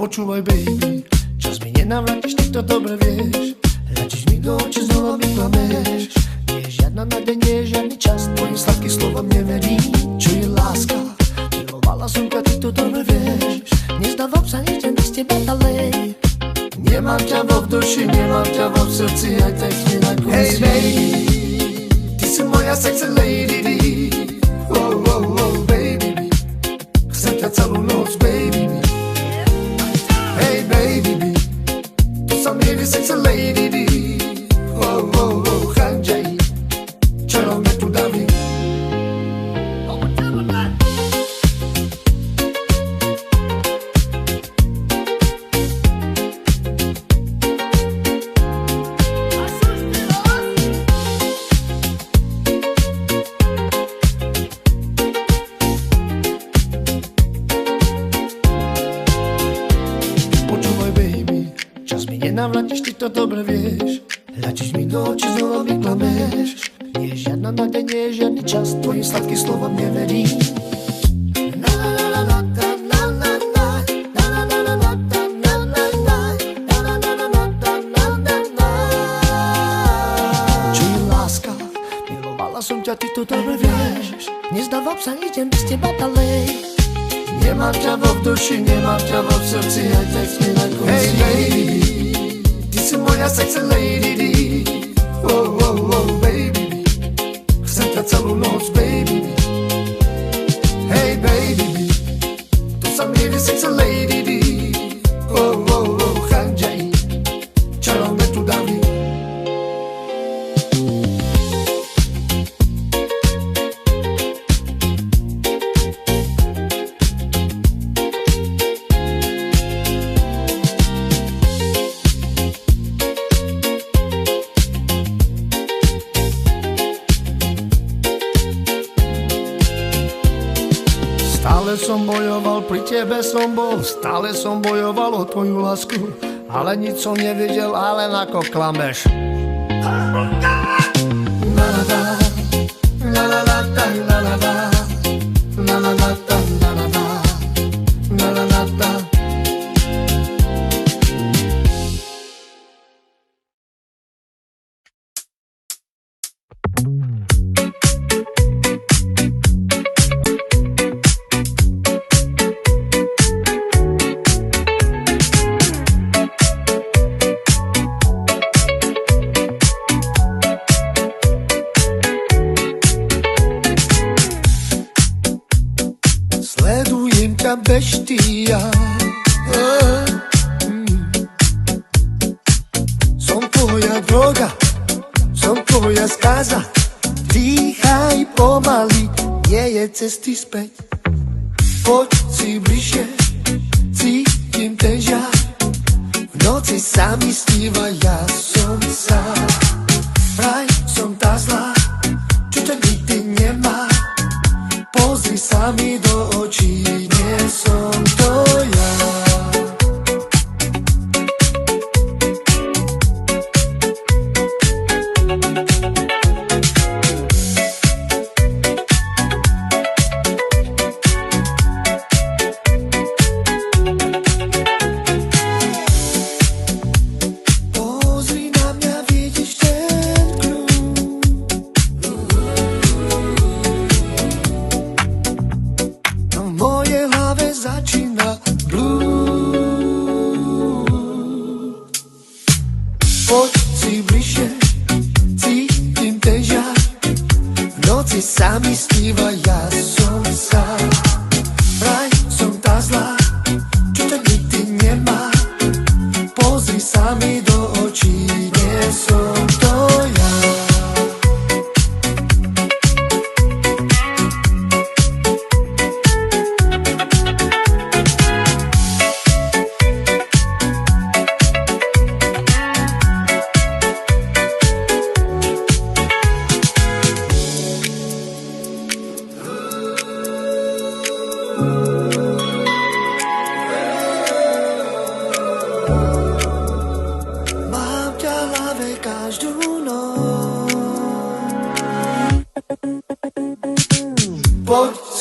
Počúvaj, baby, čas mi nenavrátiš, ty to dobre vieš. Hľadíš mi do očí, znova mi klameš. Nie je žiadna nádej, nie je žiadny čas, tvojim sladkým slovom neverím. Čo je láska? Milovala som ťa, ty to dobre vieš. Nezdávam sa, nejdem bez teba ďalej. Nemám ťa vo duši, nemám ťa vo srdci, aj tak mi na konci. Hey baby, ty si moja sexy lady. Oh, oh, oh, baby, chcem ťa celú noc, baby. Hey baby, tu som jedy sexy lady. Oh, oh, oh, chandjai, čaro me tu daví. Nenavrátiš, ty to dobre vieš. Hľadíš mi do očí, znova mi klameš. Nie je žiadna nádej, nie je žiadny čas, tvojim sladkým slovom neverím. Čo je láska? Milovala som ťa, ty to dobre vieš. Nezdávam sa, nejdem bez teba ďalej. Nemám ťa vo duši, nemám ťa vo srdci, aj tak sme na konci. Hey baby, ty si moja sexy lady. Oh, oh, oh, baby, chcem ťa celú noc, baby. Hey baby, tu som jedy sexy lady. Oh, oh, oh, chandjai, čaro me tu daví. Stále som bojoval, pri tebe som bol, stále som bojoval o tvoju lásku, ale nič som nevidel, ale ako klameš. Sledujem ťa beštia. Som tvoja droga, som tvoja skaza. Dýchaj pomaly, nie je cesty späť. Poď si bližšie, cítim ten žiar. V noci sa mi sníva, ja som sám. Vraj som tá zlá, čo ťa nikdy nemá. Pozri sa mi do očí, nie som to ja. Pozri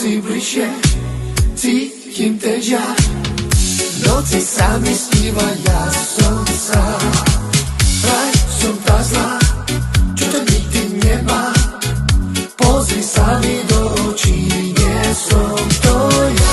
noci bližšie, cítim ten žiar. V noci sa mi sníva, ja som sám. Vraj som tá zlá, čo to nikdy nemá. Pozri sa mi do očí, nie som to ja.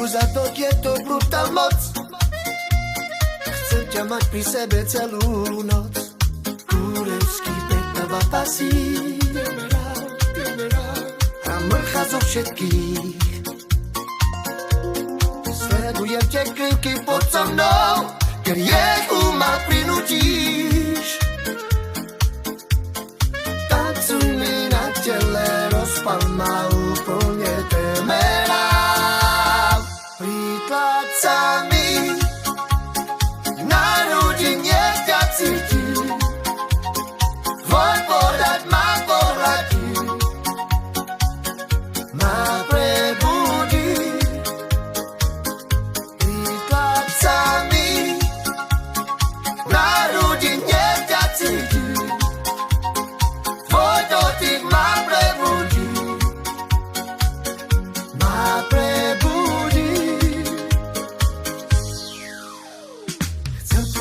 Zatok je to brutál moc. Chcem ťa mať pri sebe celú noc. Kurevský petava pasí a mrcha zo všetkých. Sledujem te krivky pod so mnou, keď riechu ma prinútíš. Tancuj mi na tele, rozpal ma úplne temerá. Prítlač sa mi na hrudi, nech ťa cítim. Tvoj pohľad ma pohľadí, ma prebudí. Prítlač sa mi na hrudi, nech ťa cítim. Tvoj dotyk ma prebudí, ma prebudí.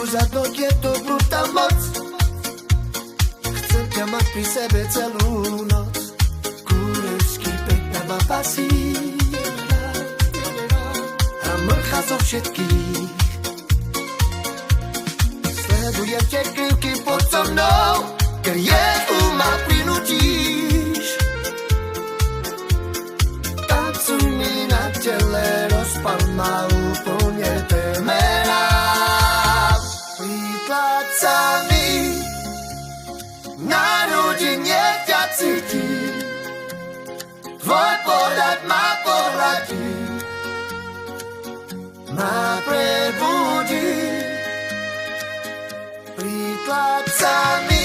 Zatok je to brutál moc. Chcem ťa mať pri sebe celú noc. Kurevský petava pasí a mrcha zo všetkých. Sledujem te krivky pod so mnou, keď riechu ma prinútíš. Tancuj mi na tele, rozpal ma úplne temerá. Prítlač sa mi na hrudi, nech ťa cítim. Tvoj pohľad ma pohľadí, ma prebudí. Prítlač sa mi